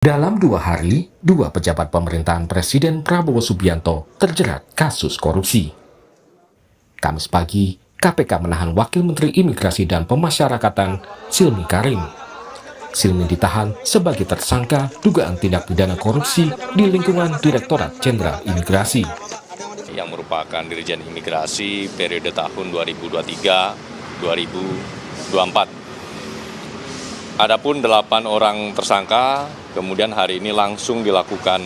Dalam 2 hari, 2 pejabat pemerintahan Presiden Prabowo Subianto terjerat kasus korupsi. Kamis pagi, KPK menahan Wakil Menteri Imigrasi dan Pemasyarakatan, Silmi Karim. Silmi ditahan sebagai tersangka dugaan tindak pidana korupsi di lingkungan Direktorat Jenderal Imigrasi. Yang merupakan Dirjen Imigrasi periode tahun 2023-2024. Adapun 8 orang tersangka, kemudian hari ini langsung dilakukan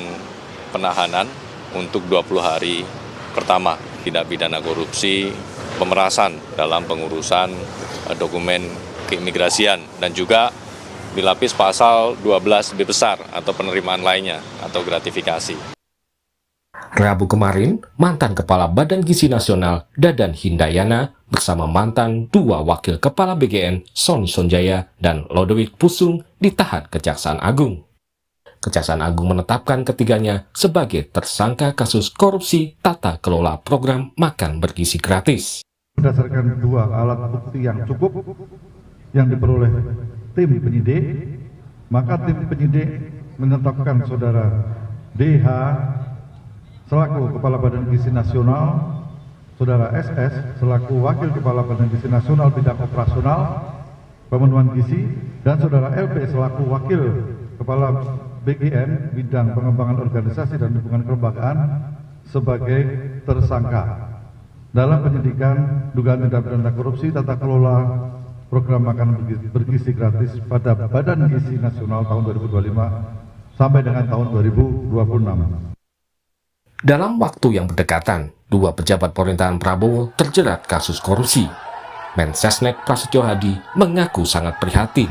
penahanan untuk 20 hari pertama tindak pidana korupsi, pemerasan dalam pengurusan dokumen keimigrasian, dan juga dilapis pasal 12 B besar atau penerimaan lainnya atau gratifikasi. Rabu kemarin, mantan Kepala Badan Gizi Nasional Dadan Hindayana bersama mantan 2 Wakil Kepala BGN Sony Sonjaya dan Lodewijk Pusung ditahan Kejaksaan Agung. Kejaksaan Agung menetapkan ketiganya sebagai tersangka kasus korupsi tata kelola program makan bergizi gratis. Berdasarkan 2 alat bukti yang cukup yang diperoleh tim penyidik, maka tim penyidik menetapkan saudara DH selaku Kepala Badan Gizi Nasional, saudara SS selaku Wakil Kepala Badan Gizi Nasional bidang operasional pemenuhan gizi, dan saudara LP selaku Wakil Kepala BGN bidang pengembangan organisasi dan hubungan kelembagaan sebagai tersangka dalam penyidikan dugaan tindak pidana korupsi tata kelola program makanan bergizi gratis pada Badan Gizi Nasional tahun 2025 sampai dengan tahun 2026. Dalam waktu yang berdekatan, 2 pejabat pemerintahan Prabowo terjerat kasus korupsi. Mensesnek Prasetyo Hadi mengaku sangat prihatin.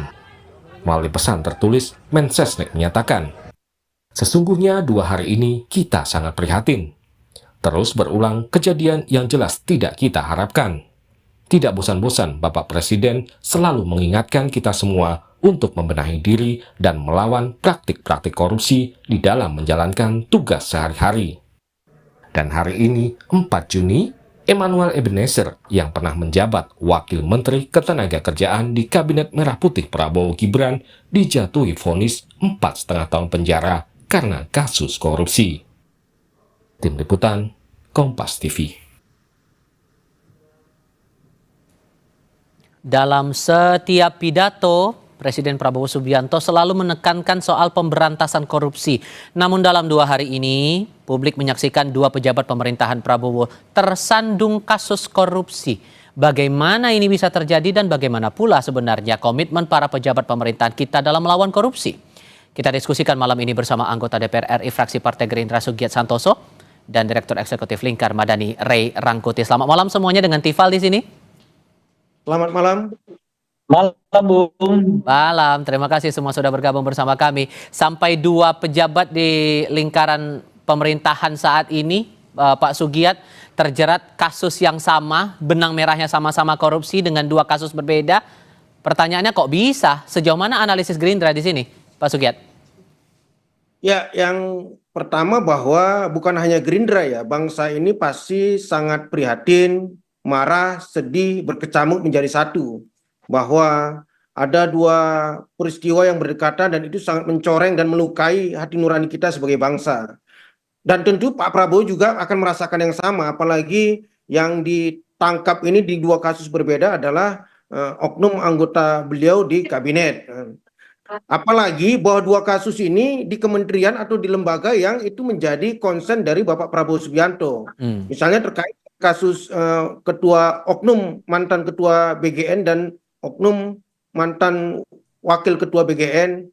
Melalui pesan tertulis, Mensesnek menyatakan, "Sesungguhnya 2 hari ini kita sangat prihatin. Terus berulang kejadian yang jelas tidak kita harapkan. Tidak bosan-bosan Bapak Presiden selalu mengingatkan kita semua untuk membenahi diri dan melawan praktik-praktik korupsi di dalam menjalankan tugas sehari-hari." Dan hari ini, 4 Juni, Emmanuel Ebenezer yang pernah menjabat Wakil Menteri Ketenagakerjaan di Kabinet Merah Putih Prabowo Gibran dijatuhi vonis 4,5 tahun penjara karena kasus korupsi. Tim Liputan, Kompas TV. Dalam setiap pidato, Presiden Prabowo Subianto selalu menekankan soal pemberantasan korupsi. Namun dalam 2 hari ini, publik menyaksikan 2 pejabat pemerintahan Prabowo tersandung kasus korupsi. Bagaimana ini bisa terjadi dan bagaimana pula sebenarnya komitmen para pejabat pemerintahan kita dalam melawan korupsi? Kita diskusikan malam ini bersama anggota DPR RI fraksi Partai Gerindra Sugiat Santoso dan Direktur Eksekutif Lingkar Madani Ray Rangkuti. Selamat malam semuanya dengan Tifal di sini. Selamat malam. Malam, Bung. Malam, terima kasih semua sudah bergabung bersama kami. Sampai 2 pejabat di lingkaran pemerintahan saat ini, Pak Sugiat, terjerat kasus yang sama, benang merahnya sama-sama korupsi dengan 2 kasus berbeda. Pertanyaannya kok bisa? Sejauh mana analisis Gerindra di sini, Pak Sugiat? Ya, yang pertama bahwa bukan hanya Gerindra ya, bangsa ini pasti sangat prihatin, marah, sedih, berkecamuk menjadi satu. Bahwa ada 2 peristiwa yang berdekatan dan itu sangat mencoreng dan melukai hati nurani kita sebagai bangsa. Dan tentu Pak Prabowo juga akan merasakan yang sama, apalagi yang ditangkap ini di 2 kasus berbeda adalah oknum anggota beliau di kabinet. Apalagi bahwa 2 kasus ini di kementerian atau di lembaga yang itu menjadi konsen dari Bapak Prabowo Subianto. Misalnya terkait kasus oknum mantan ketua BGN dan oknum mantan wakil ketua BGN,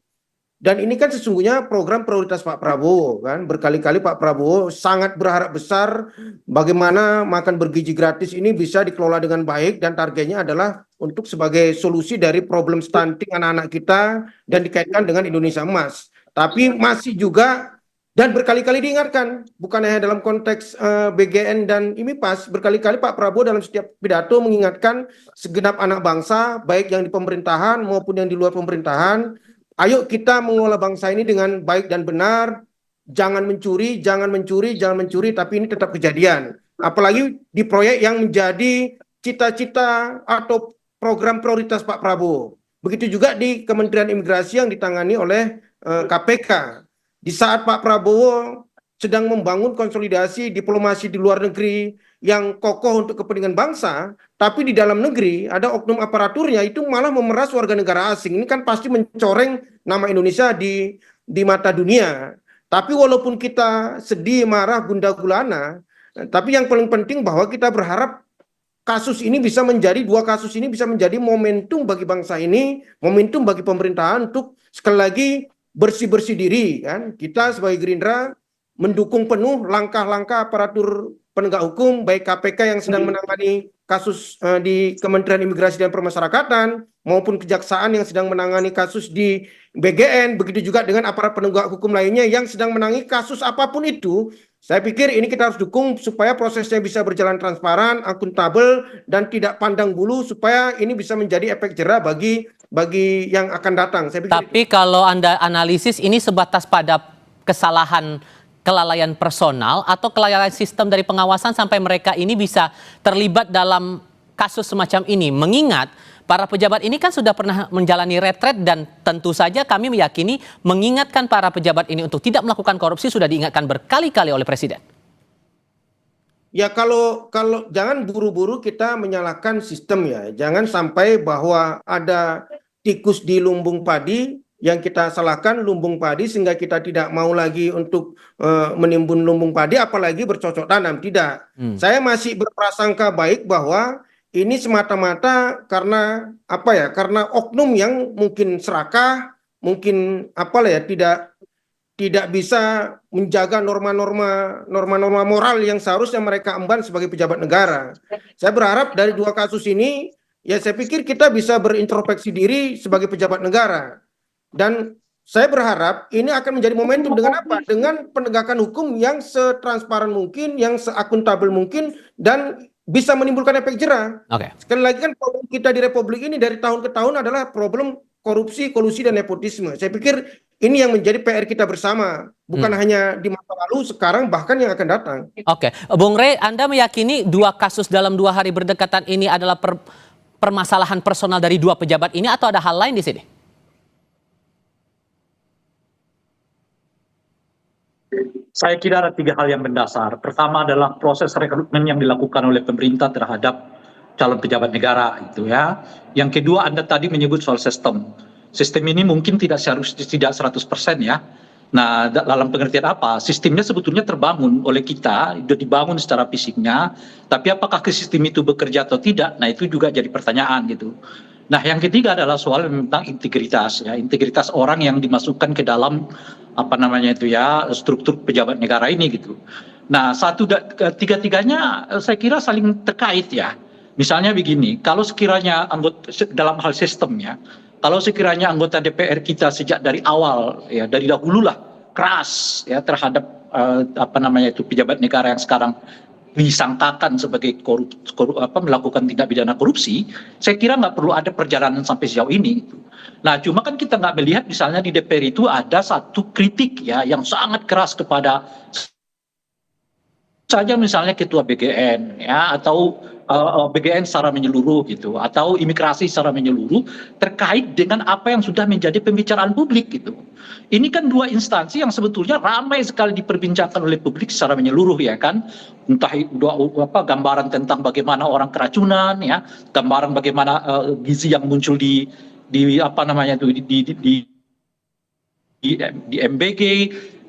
dan ini kan sesungguhnya program prioritas Pak Prabowo kan. Berkali-kali Pak Prabowo sangat berharap besar bagaimana makan bergizi gratis ini bisa dikelola dengan baik, dan targetnya adalah untuk sebagai solusi dari problem stunting anak-anak kita dan dikaitkan dengan Indonesia Emas. Tapi masih juga, dan berkali-kali diingatkan, bukan hanya dalam konteks BGN dan IMIPAS, berkali-kali Pak Prabowo dalam setiap pidato mengingatkan segenap anak bangsa, baik yang di pemerintahan maupun yang di luar pemerintahan, ayo kita mengelola bangsa ini dengan baik dan benar, jangan mencuri, jangan mencuri, jangan mencuri, tapi ini tetap kejadian. Apalagi di proyek yang menjadi cita-cita atau program prioritas Pak Prabowo. Begitu juga di Kementerian Imigrasi yang ditangani oleh KPK. Di saat Pak Prabowo sedang membangun konsolidasi diplomasi di luar negeri yang kokoh untuk kepentingan bangsa, tapi di dalam negeri ada oknum aparaturnya itu malah memeras warga negara asing. Ini kan pasti mencoreng nama Indonesia di mata dunia. Tapi walaupun kita sedih, marah, gundah gulana, tapi yang paling penting bahwa kita berharap dua kasus ini bisa menjadi momentum bagi bangsa ini, momentum bagi pemerintahan untuk sekali lagi bersih-bersih diri, kan. Kita sebagai Gerindra mendukung penuh langkah-langkah aparatur penegak hukum, baik KPK yang sedang menangani kasus di Kementerian Imigrasi dan Pemasyarakatan, maupun Kejaksaan yang sedang menangani kasus di BGN, begitu juga dengan aparat penegak hukum lainnya yang sedang menangani kasus apapun itu. Saya pikir ini kita harus dukung supaya prosesnya bisa berjalan transparan, akuntabel, dan tidak pandang bulu supaya ini bisa menjadi efek jerah bagi yang akan datang. Saya pikir Tapi kalau Anda analisis ini sebatas pada kesalahan kelalaian personal atau kelalaian sistem dari pengawasan sampai mereka ini bisa terlibat dalam kasus semacam ini, mengingat para pejabat ini kan sudah pernah menjalani retret dan tentu saja kami meyakini mengingatkan para pejabat ini untuk tidak melakukan korupsi sudah diingatkan berkali-kali oleh Presiden. ya kalau jangan buru-buru kita menyalahkan sistem ya. Jangan sampai bahwa ada tikus di lumbung padi yang kita salahkan lumbung padi sehingga kita tidak mau lagi untuk menimbun lumbung padi apalagi bercocok tanam. Tidak. Saya masih berprasangka baik bahwa ini semata-mata karena apa ya? Karena oknum yang mungkin serakah, mungkin tidak bisa menjaga norma-norma moral yang seharusnya mereka emban sebagai pejabat negara. Saya berharap dari dua kasus ini, ya saya pikir kita bisa berintrospeksi diri sebagai pejabat negara. Dan saya berharap ini akan menjadi momentum dengan apa? Dengan penegakan hukum yang setransparan mungkin, yang seakuntabel mungkin, dan bisa menimbulkan efek jerah. Oke. Sekali lagi kan problem kita di Republik ini dari tahun ke tahun adalah problem korupsi, kolusi, dan nepotisme. Saya pikir ini yang menjadi PR kita bersama, bukan hanya di masa lalu, sekarang, bahkan yang akan datang. Oke, Bung Rey, Anda meyakini dua kasus dalam 2 hari berdekatan ini adalah permasalahan personal dari dua pejabat ini atau ada hal lain di sini? Saya kira ada 3 hal yang mendasar. Pertama adalah proses rekrutmen yang dilakukan oleh pemerintah terhadap calon pejabat negara itu ya. Yang kedua, Anda tadi menyebut soal sistem. Sistem ini mungkin tidak 100% ya. Nah, dalam pengertian apa? Sistemnya sebetulnya terbangun oleh kita, sudah dibangun secara fisiknya, tapi apakah ke sistem itu bekerja atau tidak? Nah, itu juga jadi pertanyaan gitu. Nah, yang ketiga adalah soal tentang integritas ya, integritas orang yang dimasukkan ke dalam struktur pejabat negara ini gitu. Nah, tiga-tiganya saya kira saling terkait ya. Misalnya begini, kalau sekiranya dalam hal sistem ya, kalau sekiranya anggota DPR kita sejak dari awal ya, dari dahululah keras ya terhadap pejabat negara yang sekarang disangkakan sebagai melakukan tindak pidana korupsi, saya kira nggak perlu ada perjalanan sampai sejauh ini. Nah, cuma kan kita nggak melihat misalnya di DPR itu ada satu kritik ya yang sangat keras kepada saja misalnya ketua BGN ya atau BGN secara menyeluruh gitu atau imigrasi secara menyeluruh terkait dengan apa yang sudah menjadi pembicaraan publik gitu. Ini kan dua instansi yang sebetulnya ramai sekali diperbincangkan oleh publik secara menyeluruh ya kan. Entah gambaran tentang bagaimana orang keracunan ya, gambaran bagaimana gizi yang muncul di MBG,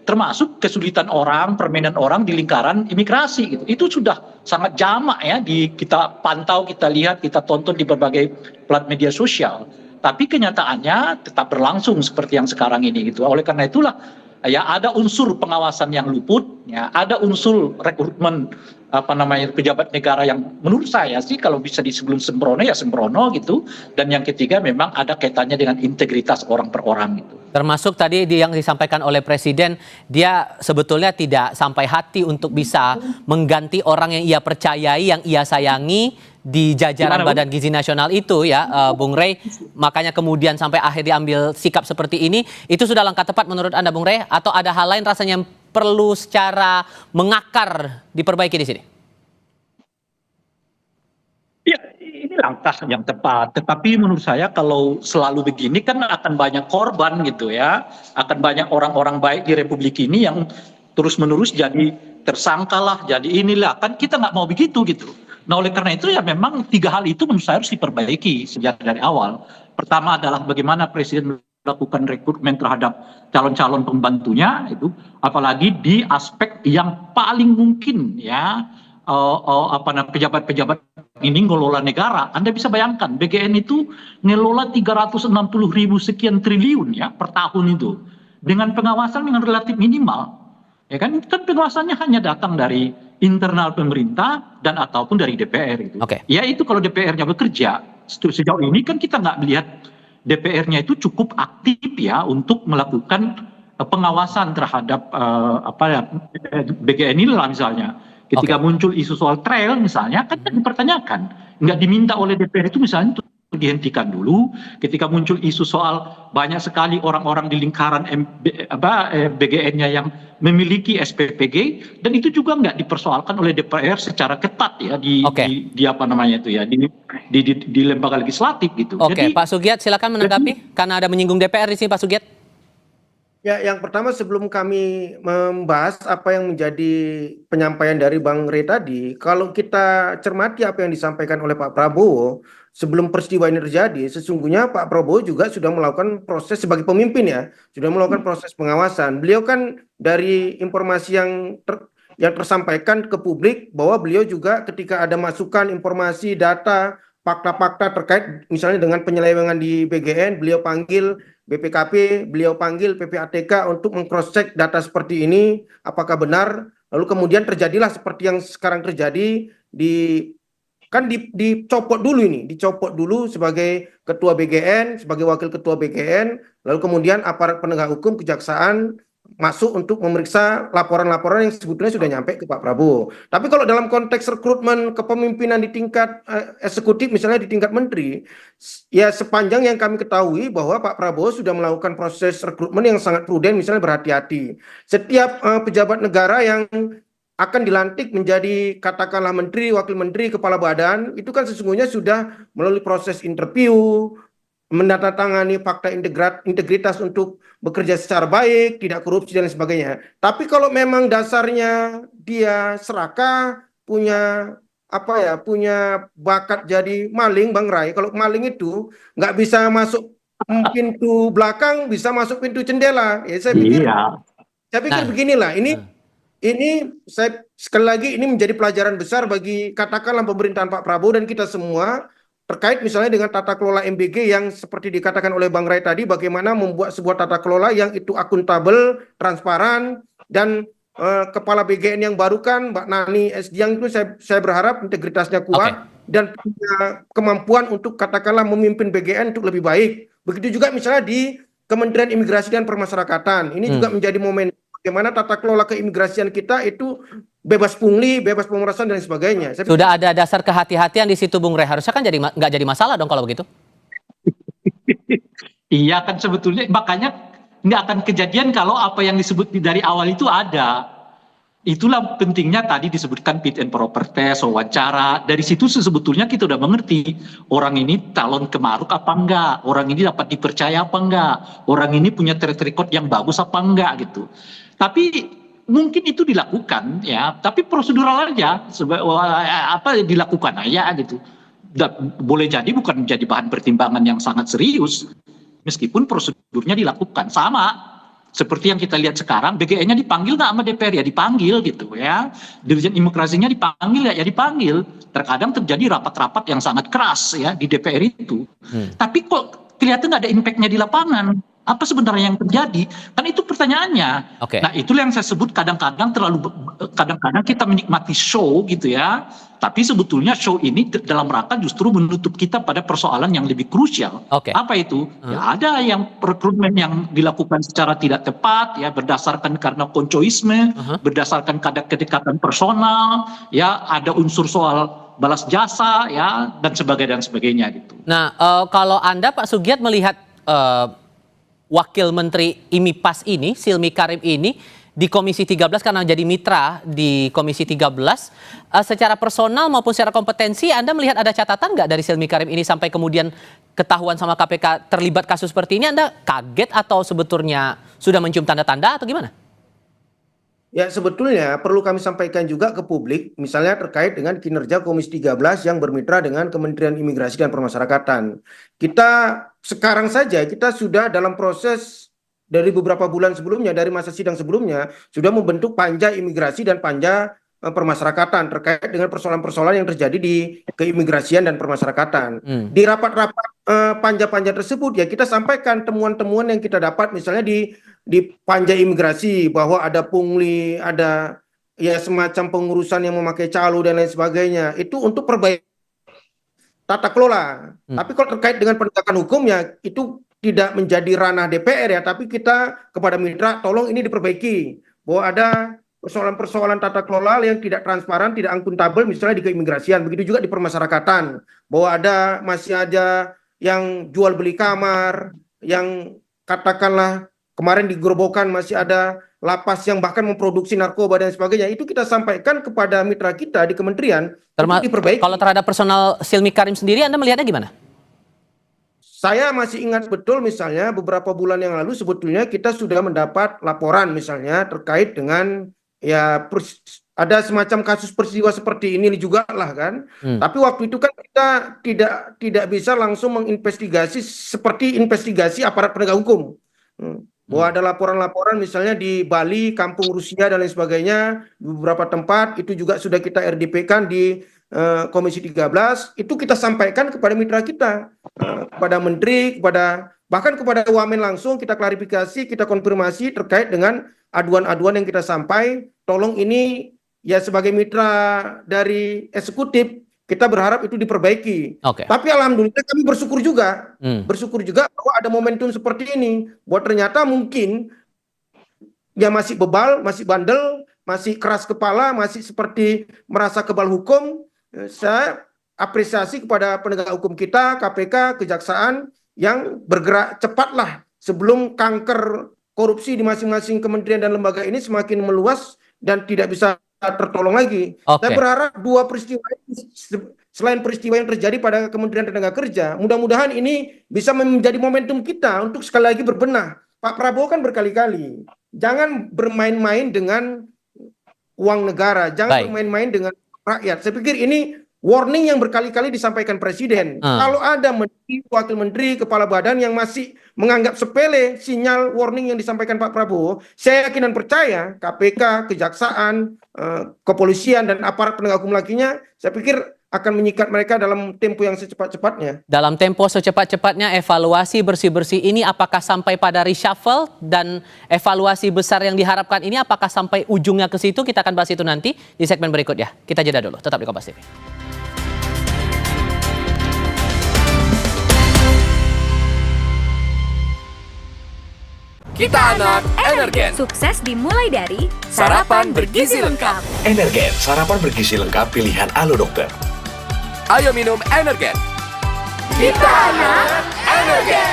termasuk kesulitan orang, permainan orang di lingkaran imigrasi gitu. Itu sudah sangat jamak ya kita pantau, kita lihat, kita tonton di berbagai plat media sosial. Tapi kenyataannya tetap berlangsung seperti yang sekarang ini gitu. Oleh karena itulah ya ada unsur pengawasan yang luput, ya ada unsur rekrutmen pejabat negara yang menurut saya sih kalau bisa sebelum sembrono ya sembrono gitu. Dan yang ketiga memang ada kaitannya dengan integritas orang per orang gitu. Termasuk tadi yang disampaikan oleh Presiden, dia sebetulnya tidak sampai hati untuk bisa mengganti orang yang ia percayai, yang ia sayangi di jajaran Badan Gizi Nasional itu ya, Bung Rey. Makanya kemudian sampai akhir diambil sikap seperti ini, itu sudah langkah tepat menurut Anda, Bung Rey? Atau ada hal lain rasanya yang perlu secara mengakar diperbaiki di sini? Ya, ini langkah yang tepat. Tetapi menurut saya kalau selalu begini kan akan banyak korban gitu ya. Akan banyak orang-orang baik di Republik ini yang terus-menerus jadi tersangka lah, jadi inilah. Kan kita nggak mau begitu gitu. Nah oleh karena itu ya memang 3 hal itu menurut saya harus diperbaiki sejak dari awal. Pertama adalah bagaimana Presiden melakukan rekrutmen terhadap calon-calon pembantunya itu, apalagi di aspek yang paling mungkin ya, pejabat-pejabat ini ngelola negara. Anda bisa bayangkan BGN itu ngelola 360.000 sekian triliun ya per tahun itu dengan pengawasan yang relatif minimal. Ya kan pengawasannya hanya datang dari internal pemerintah dan ataupun dari DPR itu. Ya itu kalau DPR-nya bekerja. Sejauh ini kan kita nggak melihat DPR-nya itu cukup aktif ya untuk melakukan pengawasan terhadap BGN ini lah misalnya. Ketika muncul isu soal trail misalnya kan dipertanyakan, nggak diminta oleh DPR itu misalnya untuk dihentikan dulu. Ketika muncul isu soal banyak sekali orang-orang di lingkaran BGN-nya yang memiliki SPPG dan itu juga nggak dipersoalkan oleh DPR secara ketat ya di apa namanya itu ya di lembaga legislatif gitu. Jadi Pak Sugiat silakan menanggapi karena ada menyinggung DPR di sini Pak Sugiat. Ya, yang pertama sebelum kami membahas apa yang menjadi penyampaian dari Bang Rey tadi, kalau kita cermati apa yang disampaikan oleh Pak Prabowo sebelum peristiwa ini terjadi, sesungguhnya Pak Prabowo juga sudah melakukan proses sebagai pemimpin ya, sudah melakukan proses pengawasan. Beliau kan dari informasi yang tersampaikan ke publik bahwa beliau juga ketika ada masukan informasi, data, fakta-fakta terkait misalnya dengan penyelewengan di BGN, beliau panggil BPKP, beliau panggil PPATK untuk meng-cross-check data seperti ini, apakah benar, lalu kemudian terjadilah seperti yang sekarang terjadi, dicopot dulu sebagai ketua BGN, sebagai wakil ketua BGN, lalu kemudian aparat penegak hukum, kejaksaan, masuk untuk memeriksa laporan-laporan yang sebetulnya sudah nyampe ke Pak Prabowo. Tapi kalau dalam konteks rekrutmen kepemimpinan di tingkat eksekutif, misalnya di tingkat menteri, ya sepanjang yang kami ketahui bahwa Pak Prabowo sudah melakukan proses rekrutmen yang sangat prudent, misalnya berhati-hati. Setiap pejabat negara yang akan dilantik menjadi katakanlah menteri, wakil menteri, kepala badan, itu kan sesungguhnya sudah melalui proses interview, menandatangani fakta integritas untuk bekerja secara baik, tidak korupsi dan sebagainya. Tapi kalau memang dasarnya dia serakah, punya bakat jadi maling, Bang Ray. Kalau maling itu nggak bisa masuk pintu belakang, bisa masuk pintu jendela. Ya saya pikir beginilah. Ini saya sekali lagi ini menjadi pelajaran besar bagi katakanlah pemerintahan Pak Prabowo dan kita semua. Terkait misalnya dengan tata kelola MBG yang seperti dikatakan oleh Bang Ray tadi, bagaimana membuat sebuah tata kelola yang itu akuntabel, transparan, dan kepala BGN yang baru kan Mbak Nani Esdiang itu saya berharap integritasnya kuat dan punya kemampuan untuk katakanlah memimpin BGN untuk lebih baik. Begitu juga misalnya di Kementerian Imigrasi dan Permasyarakatan. Ini juga menjadi momen bagaimana tata kelola keimigrasian kita itu bebas pungli, bebas pemerasan dan sebagainya. Sudah ada dasar kehati-hatian di situ Bung Rey, harusnya kan nggak jadi masalah dong kalau begitu. Iya kan sebetulnya makanya nggak akan kejadian kalau apa yang disebut dari awal itu ada. Itulah pentingnya tadi disebutkan fit and proper test, wawancara. Dari situ sebetulnya kita udah mengerti orang ini calon kemaruk apa enggak, orang ini dapat dipercaya apa enggak, orang ini punya track record yang bagus apa enggak gitu. Tapi mungkin itu dilakukan ya, tapi prosedural aja, dilakukan aja gitu. Boleh jadi bukan menjadi bahan pertimbangan yang sangat serius, meskipun prosedurnya dilakukan sama. Seperti yang kita lihat sekarang, BGN-nya dipanggil nggak sama DPR ya dipanggil gitu ya. Dirjen imigrasinya dipanggil ya dipanggil. Terkadang terjadi rapat-rapat yang sangat keras ya di DPR itu. Tapi kok kelihatan nggak ada impact-nya di lapangan? Apa sebenarnya yang terjadi? Kan itu pertanyaannya. Nah itulah yang saya sebut kadang-kadang kita menikmati show gitu ya. Tapi sebetulnya show ini dalam rangka justru menutup kita pada persoalan yang lebih krusial. Apa itu? Ya ada yang rekrutmen yang dilakukan secara tidak tepat ya berdasarkan karena koncoisme, berdasarkan kadar kedekatan personal, ya ada unsur soal balas jasa ya dan sebagainya gitu. Nah, kalau Anda Pak Sugiat melihat Wakil Menteri IMIPAS ini, Silmi Karim ini di Komisi 13 karena jadi mitra di Komisi 13. Secara personal maupun secara kompetensi, Anda melihat ada catatan nggak dari Silmi Karim ini sampai kemudian ketahuan sama KPK terlibat kasus seperti ini? Anda kaget atau sebetulnya sudah mencium tanda-tanda atau gimana? Ya, sebetulnya perlu kami sampaikan juga ke publik, misalnya terkait dengan kinerja Komisi 13 yang bermitra dengan Kementerian Imigrasi dan Pemasyarakatan. Kita sekarang saja, kita sudah dalam proses dari beberapa bulan sebelumnya, dari masa sidang sebelumnya, sudah membentuk panja imigrasi dan panja permasyarakatan terkait dengan persoalan-persoalan yang terjadi di keimigrasian dan permasyarakatan. Di rapat-rapat panja-panja tersebut ya kita sampaikan temuan-temuan yang kita dapat misalnya di panja imigrasi bahwa ada pungli, ada ya semacam pengurusan yang memakai calo dan lain sebagainya. Itu untuk perbaikan tata kelola. Tapi kalau terkait dengan penegakan hukum ya itu tidak menjadi ranah DPR ya, tapi kita kepada mitra tolong ini diperbaiki bahwa ada persoalan-persoalan tata kelola yang tidak transparan, tidak akuntabel misalnya di keimigrasian, begitu juga di permasyarakatan, bahwa masih ada yang jual beli kamar, yang katakanlah kemarin di Gerobokan masih ada lapas yang bahkan memproduksi narkoba dan sebagainya. Itu kita sampaikan kepada mitra kita di kementerian untuk diperbaiki. Kalau terhadap personal Silmi Karim sendiri, Anda melihatnya gimana? Saya masih ingat betul misalnya beberapa bulan yang lalu sebetulnya kita sudah mendapat laporan misalnya terkait dengan ya ada semacam kasus peristiwa seperti ini juga lah kan. Tapi waktu itu kan kita tidak bisa langsung menginvestigasi seperti investigasi aparat penegak hukum. Bahwa ada laporan-laporan misalnya di Bali, Kampung Rusia dan lain sebagainya, di beberapa tempat itu juga sudah kita RDP-kan di Komisi 13, itu kita sampaikan kepada mitra kita, kepada menteri, bahkan kepada Wamen langsung kita klarifikasi, kita konfirmasi terkait dengan aduan-aduan yang kita sampai. Tolong ini ya sebagai mitra dari eksekutif kita berharap itu diperbaiki. Tapi alhamdulillah kami bersyukur juga bahwa ada momentum seperti ini, bahwa ternyata mungkin ya masih bebal, masih bandel, masih keras kepala, masih seperti merasa kebal hukum. Saya apresiasi kepada penegak hukum kita, KPK, Kejaksaan yang bergerak cepatlah sebelum kanker korupsi di masing-masing kementerian dan lembaga ini semakin meluas dan tidak bisa tertolong lagi. Saya berharap dua peristiwa ini, selain peristiwa yang terjadi pada Kementerian Tenaga Kerja, mudah-mudahan ini bisa menjadi momentum kita untuk sekali lagi berbenah. Pak Prabowo kan berkali-kali, jangan bermain-main dengan uang negara, jangan bermain-main dengan rakyat. Saya pikir ini warning yang berkali-kali disampaikan Presiden. Kalau ada menteri, wakil menteri, kepala badan yang masih menganggap sepele sinyal warning yang disampaikan Pak Prabowo, saya yakin dan percaya KPK, Kejaksaan, Kepolisian dan aparat penegak hukum lainnya, saya pikir akan menyikat mereka dalam tempo yang secepat-cepatnya. Dalam tempo secepat-cepatnya, evaluasi bersih-bersih ini apakah sampai pada reshuffle dan evaluasi besar yang diharapkan ini apakah sampai ujungnya ke situ? Kita akan bahas itu nanti di segmen berikutnya. Kita jeda dulu, tetap di Kompas TV. Kita anak Energen. Sukses dimulai dari Sarapan bergizi lengkap. Energen, sarapan bergizi lengkap pilihan Alo Dokter. Ayo minum Energen. Kita anak Energen.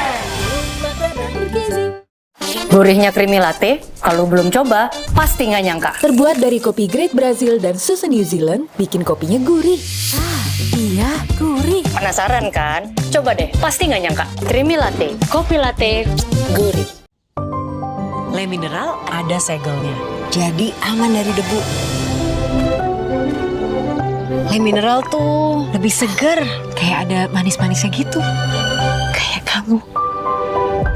Gurihnya creamy latte, kalau belum coba, pasti nggak nyangka. Terbuat dari kopi grade Brazil dan susu New Zealand, bikin kopinya gurih. Iya, gurih. Penasaran kan? Coba deh, pasti nggak nyangka. Creamy latte, kopi latte, gurih. Le Mineral ada segelnya, jadi aman dari debu. Le Mineral tuh lebih seger, kayak ada manis-manisnya gitu. Kayak kamu.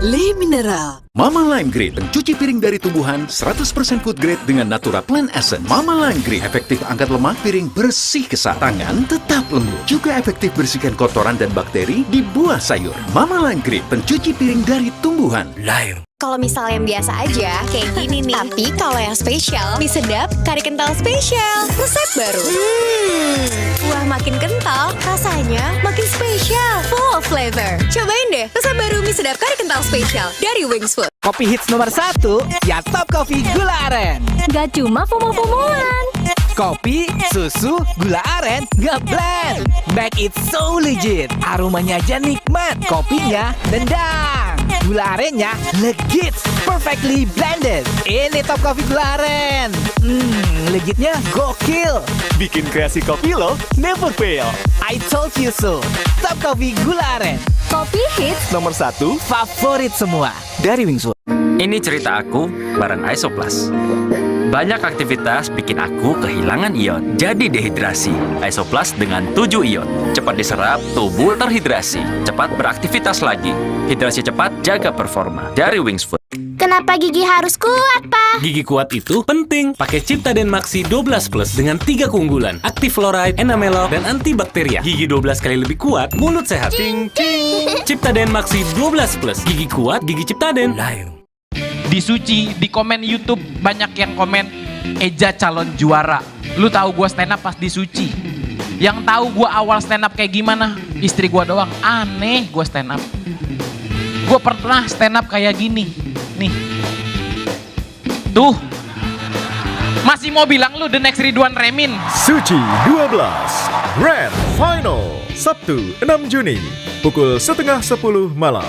Le Mineral. Mama Lime Grade, pencuci piring dari tumbuhan 100% food grade dengan Natura Plant Essence. Mama Lime Grade efektif angkat lemak piring bersih kesat. Tangan tetap lembut. Juga efektif bersihkan kotoran dan bakteri di buah sayur. Mama Lime Grade, pencuci piring dari tumbuhan. Lime. Kalau misalnya yang biasa aja, kayak gini nih. Tapi kalau yang spesial, mie sedap kari kental spesial. Resep baru. Wah, makin kental, rasanya makin spesial. Full of flavor. Cobain deh resep baru mie sedap kari kental spesial dari Wings Food. Kopi hits nomor 1, ya Top Coffee Gula Aren. Gak cuma FOMO-FOMOan. Kopi, susu, gula aren, gak blend. Make it so legit. Aromanya aja nikmat, kopinya dendang. Gula arennya legit, perfectly blended. Ini Top Coffee Gula Aren. Legitnya gokil. Bikin kreasi kopi lo never fail. I told you so. Top Coffee Gula Aren. Kopi hits Nomor 1 favorit semua dari Wingswood. Ini cerita aku bareng Isoplas. Banyak aktivitas bikin aku kehilangan ion, jadi dehidrasi. Isoplas dengan 7 ion, cepat diserap, tubuh terhidrasi, cepat beraktivitas lagi. Hidrasi cepat, jaga performa. Dari Wingsfood. Kenapa gigi harus kuat, Pak? Gigi kuat itu penting. Pakai Ciptaden Maxi 12 Plus dengan 3 keunggulan. Aktif fluoride, enamelok, dan antibakteria. Gigi 12 kali lebih kuat, mulut sehat. Cing, cing. Ciptaden Maxi 12 Plus. Gigi kuat, gigi Ciptaden. Di Suci, di komen YouTube banyak yang komen Eja calon juara. Lu tahu gue stand up pas di Suci. Yang tahu gue awal stand up kayak gimana? Istri gue doang. Aneh gue stand up. Gue pernah stand up kayak gini. Nih. Tuh. Masih mau bilang lu the next Ridwan Remin. Suci 12 Grand Final Sabtu 6 Juni pukul 9:30 malam.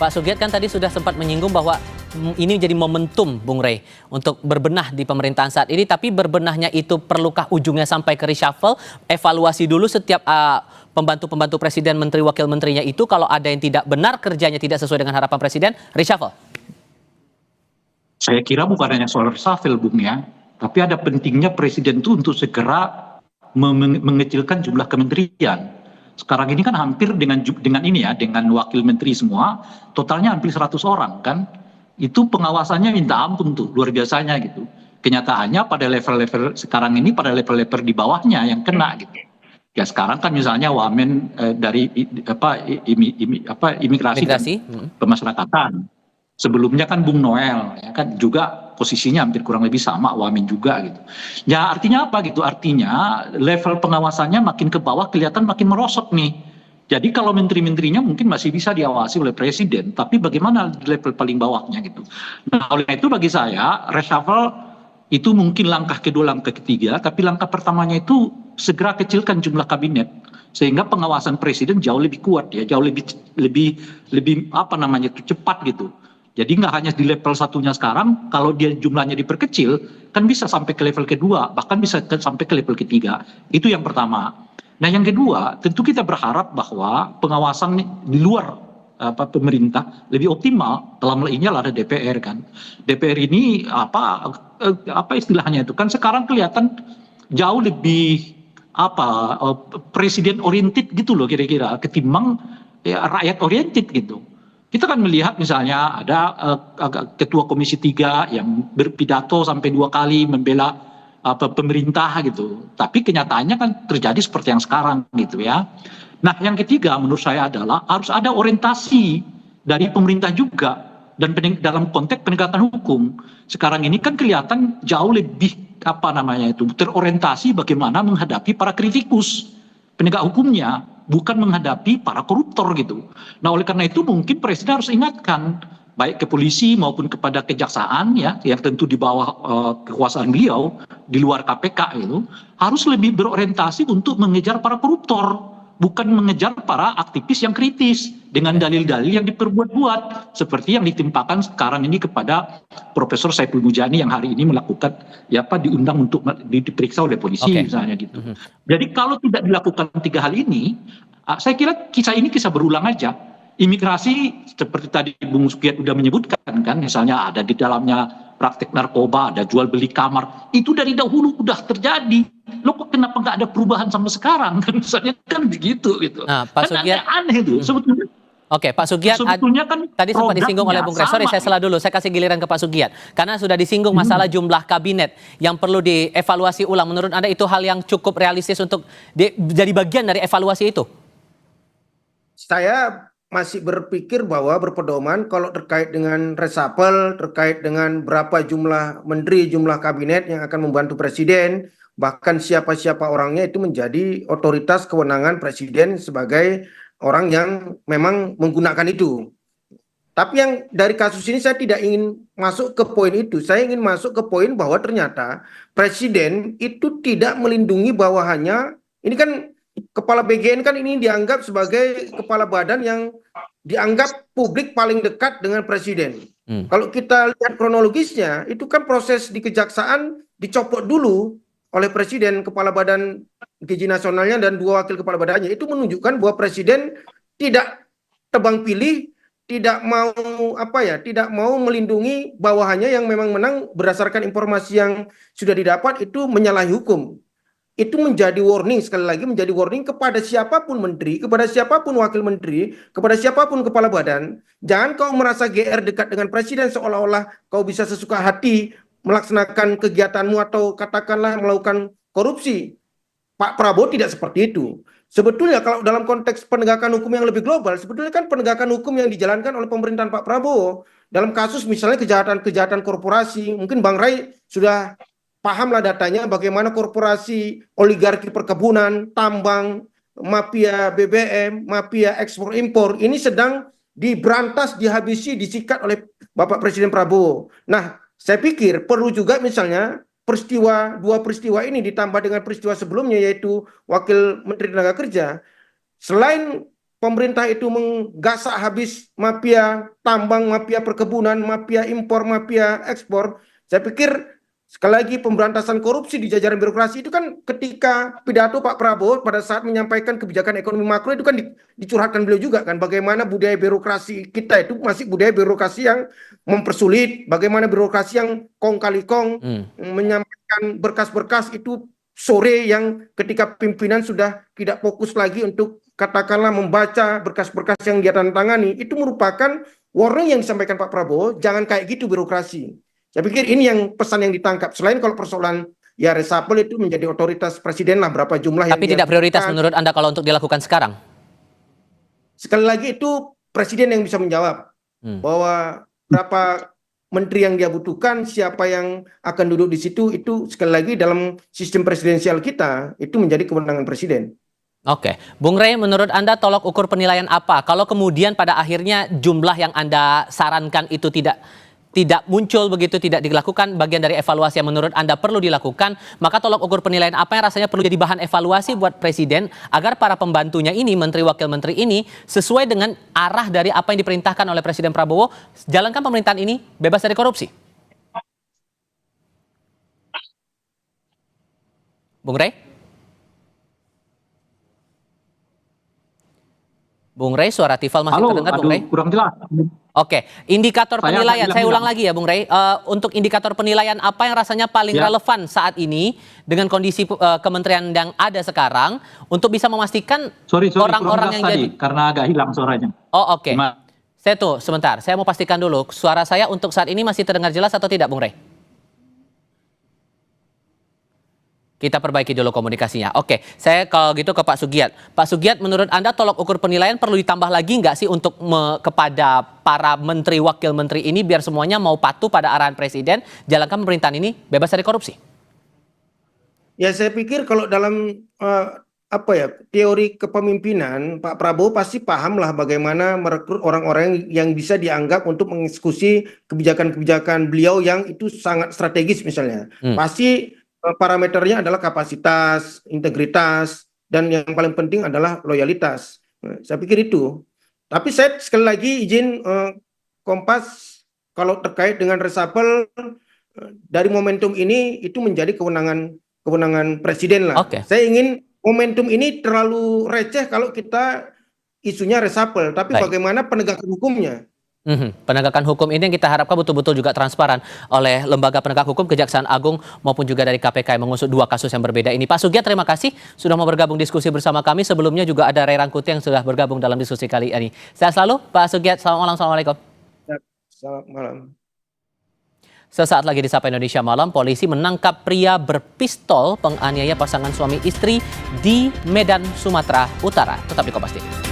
Pak Sugiat kan tadi sudah sempat menyinggung bahwa ini menjadi momentum, Bung Rey, untuk berbenah di pemerintahan saat ini. Tapi berbenahnya itu perlukah ujungnya sampai ke reshuffle? Evaluasi dulu setiap pembantu-pembantu presiden, menteri, wakil menterinya itu. Kalau ada yang tidak benar, kerjanya tidak sesuai dengan harapan presiden, reshuffle? Saya kira bukan hanya soal reshuffle, Bung, ya. Tapi ada pentingnya presiden itu untuk segera mengecilkan jumlah kementerian. Sekarang ini kan hampir dengan ini ya, dengan wakil menteri semua, totalnya hampir 100 orang kan. Itu pengawasannya minta ampun tuh, luar biasanya gitu. Kenyataannya pada level-level sekarang ini, pada level-level di bawahnya yang kena gitu. Ya sekarang kan misalnya wamen dari imigrasi. Dan pemasyarakatan. Sebelumnya kan Bung Noel, ya kan juga posisinya hampir kurang lebih sama, wamen juga gitu. Ya artinya apa gitu? Artinya level pengawasannya makin ke bawah kelihatan makin merosot nih. Jadi kalau menteri-menterinya mungkin masih bisa diawasi oleh presiden, tapi bagaimana level paling bawahnya gitu. Nah oleh itu bagi saya reshuffle itu mungkin langkah kedua, langkah ketiga, tapi langkah pertamanya itu segera kecilkan jumlah kabinet sehingga pengawasan presiden jauh lebih kuat ya, jauh lebih apa namanya itu cepat gitu. Jadi nggak hanya di level satunya sekarang, kalau dia jumlahnya diperkecil, kan bisa sampai ke level kedua, bahkan bisa sampai ke level ketiga. Itu yang pertama. Nah yang kedua, tentu kita berharap bahwa pengawasan di luar pemerintah lebih optimal. Dalam hal ini ada DPR kan. DPR ini apa istilahnya itu kan sekarang kelihatan jauh lebih presiden oriented gitu loh kira-kira ketimbang rakyat oriented gitu. Kita kan melihat misalnya ada ketua Komisi 3 yang berpidato sampai 2 kali membela pemerintah gitu. Tapi kenyataannya kan terjadi seperti yang sekarang gitu ya. Nah yang ketiga menurut saya adalah harus ada orientasi dari pemerintah juga. Dan dalam konteks penegakan hukum. Sekarang ini kan kelihatan jauh lebih terorientasi bagaimana menghadapi para kritikus penegak hukumnya. Bukan menghadapi para koruptor gitu. Nah oleh karena itu mungkin presiden harus ingatkan baik ke polisi maupun kepada kejaksaan ya yang tentu di bawah kekuasaan beliau di luar KPK itu harus lebih berorientasi untuk mengejar para koruptor, bukan mengejar para aktivis yang kritis dengan dalil-dalil yang diperbuat-buat seperti yang ditimpakan sekarang ini kepada Profesor Saiful Mujani yang hari ini melakukan diundang untuk diperiksa oleh polisi misalnya gitu. Jadi kalau tidak dilakukan 3 hal ini, saya kira kisah ini kisah berulang aja. Imigrasi seperti tadi Bung Sugiat sudah menyebutkan kan, misalnya ada di dalamnya praktek narkoba, ada jual beli kamar, itu dari dahulu udah terjadi. Lo kok kenapa nggak ada perubahan sampai sekarang kan misalnya kan begitu gitu. Nah, Pak kan Sugiat, aneh itu sebetulnya. Oke, Pak Sugiat, sebetulnya kan tadi sempat disinggung oleh Bung Rey. Sorry, saya salah dulu. Saya kasih giliran ke Pak Sugiat. Karena sudah disinggung masalah jumlah kabinet yang perlu dievaluasi ulang. Menurut Anda itu hal yang cukup realistis untuk jadi bagian dari evaluasi itu? Saya masih berpikir bahwa berpedoman kalau terkait dengan reshuffle, terkait dengan berapa jumlah menteri, jumlah kabinet yang akan membantu presiden, bahkan siapa-siapa orangnya itu menjadi otoritas kewenangan presiden sebagai orang yang memang menggunakan itu. Tapi yang dari kasus ini saya tidak ingin masuk ke poin itu. Saya ingin masuk ke poin bahwa ternyata presiden itu tidak melindungi bawahannya. Ini kan kepala BGN kan ini dianggap sebagai kepala badan yang dianggap publik paling dekat dengan presiden. Kalau kita lihat kronologisnya, itu kan proses di kejaksaan dicopot dulu oleh presiden, kepala badan gizi nasionalnya dan 2 wakil kepala badannya. Itu menunjukkan bahwa presiden tidak tebang pilih, tidak mau tidak mau melindungi bawahannya yang memang menang berdasarkan informasi yang sudah didapat, itu menyalahi hukum. Itu menjadi warning, sekali lagi menjadi warning kepada siapapun menteri, kepada siapapun wakil menteri, kepada siapapun kepala badan. Jangan kau merasa GR dekat dengan presiden seolah-olah kau bisa sesuka hati melaksanakan kegiatanmu atau katakanlah melakukan korupsi. Pak Prabowo tidak seperti itu. Sebetulnya kalau dalam konteks penegakan hukum yang lebih global, sebetulnya kan penegakan hukum yang dijalankan oleh pemerintahan Pak Prabowo dalam kasus misalnya kejahatan-kejahatan korporasi, mungkin Bang Ray sudah pahamlah datanya bagaimana korporasi oligarki perkebunan, tambang, mafia BBM, mafia ekspor impor ini sedang diberantas, dihabisi, disikat oleh Bapak Presiden Prabowo. Nah, saya pikir perlu juga misalnya dua peristiwa ini ditambah dengan peristiwa sebelumnya yaitu Wakil Menteri Tenaga Kerja. Selain pemerintah itu menggasak habis mafia tambang, mafia perkebunan, mafia impor, mafia ekspor, saya pikir sekali lagi pemberantasan korupsi di jajaran birokrasi itu kan ketika pidato Pak Prabowo pada saat menyampaikan kebijakan ekonomi makro itu kan dicurhatkan beliau juga kan bagaimana budaya birokrasi kita itu masih budaya birokrasi yang mempersulit, bagaimana birokrasi yang kong kali kong menyampaikan berkas-berkas itu sore yang ketika pimpinan sudah tidak fokus lagi untuk katakanlah membaca berkas-berkas yang dia tangani. Itu merupakan warning yang disampaikan Pak Prabowo, jangan kayak gitu birokrasi. Saya pikir ini yang pesan yang ditangkap. Selain kalau persoalan ya reshuffle itu menjadi otoritas presiden lah berapa jumlah yang tapi tidak prioritas menurut Anda kalau untuk dilakukan sekarang? Sekali lagi itu presiden yang bisa menjawab bahwa berapa menteri yang dia butuhkan, siapa yang akan duduk di situ, itu sekali lagi dalam sistem presidensial kita itu menjadi kewenangan presiden. Oke, Bung Rey, menurut Anda tolok ukur penilaian apa? Kalau kemudian pada akhirnya jumlah yang Anda sarankan itu tidak muncul begitu, tidak dilakukan bagian dari evaluasi yang menurut Anda perlu dilakukan, maka tolok ukur penilaian apa yang rasanya perlu jadi bahan evaluasi buat presiden agar para pembantunya ini, menteri wakil menteri ini, sesuai dengan arah dari apa yang diperintahkan oleh Presiden Prabowo, jalankan pemerintahan ini bebas dari korupsi. Bung Rey? Bung Rey, suara Tifal masih terdengar, Bung Rey? Kurang jelas. Oke, indikator penilaian, saya ulang lagi ya Bung Rey, untuk indikator penilaian apa yang rasanya paling relevan saat ini dengan kondisi kementerian yang ada sekarang untuk bisa memastikan orang-orang yang jadi... karena agak hilang suaranya. Oh oke, saya tuh sebentar, saya mau pastikan dulu, suara saya untuk saat ini masih terdengar jelas atau tidak Bung Rey? Kita perbaiki dulu komunikasinya. Oke, saya kalau gitu ke Pak Sugiat. Pak Sugiat, menurut Anda tolok ukur penilaian perlu ditambah lagi nggak sih untuk kepada para menteri, wakil menteri ini biar semuanya mau patuh pada arahan presiden, jalankan pemerintahan ini bebas dari korupsi? Ya saya pikir kalau dalam teori kepemimpinan, Pak Prabowo pasti pahamlah bagaimana merekrut orang-orang yang bisa dianggap untuk mengeksekusi kebijakan-kebijakan beliau yang itu sangat strategis misalnya. Pasti parameternya adalah kapasitas, integritas, dan yang paling penting adalah loyalitas. Saya pikir itu. Tapi saya sekali lagi izin Kompas kalau terkait dengan reshuffle dari momentum ini itu menjadi kewenangan presiden lah. Saya ingin momentum ini terlalu receh kalau kita isunya reshuffle, tapi bagaimana penegakan hukumnya? Penegakan hukum ini yang kita harapkan betul-betul juga transparan oleh lembaga penegak hukum, Kejaksaan Agung maupun juga dari KPK yang mengusut 2 kasus yang berbeda ini. Pak Sugiat, terima kasih sudah mau bergabung diskusi bersama kami. Sebelumnya juga ada Ray Rangkuti yang sudah bergabung dalam diskusi kali ini. Sehat selalu Pak Sugiat, selamat malam, assalamualaikum. Selamat malam. Sesaat lagi di Sapa Indonesia Malam, polisi menangkap pria berpistol penganiaya pasangan suami istri di Medan, Sumatera Utara. Tetap di Kompas TV.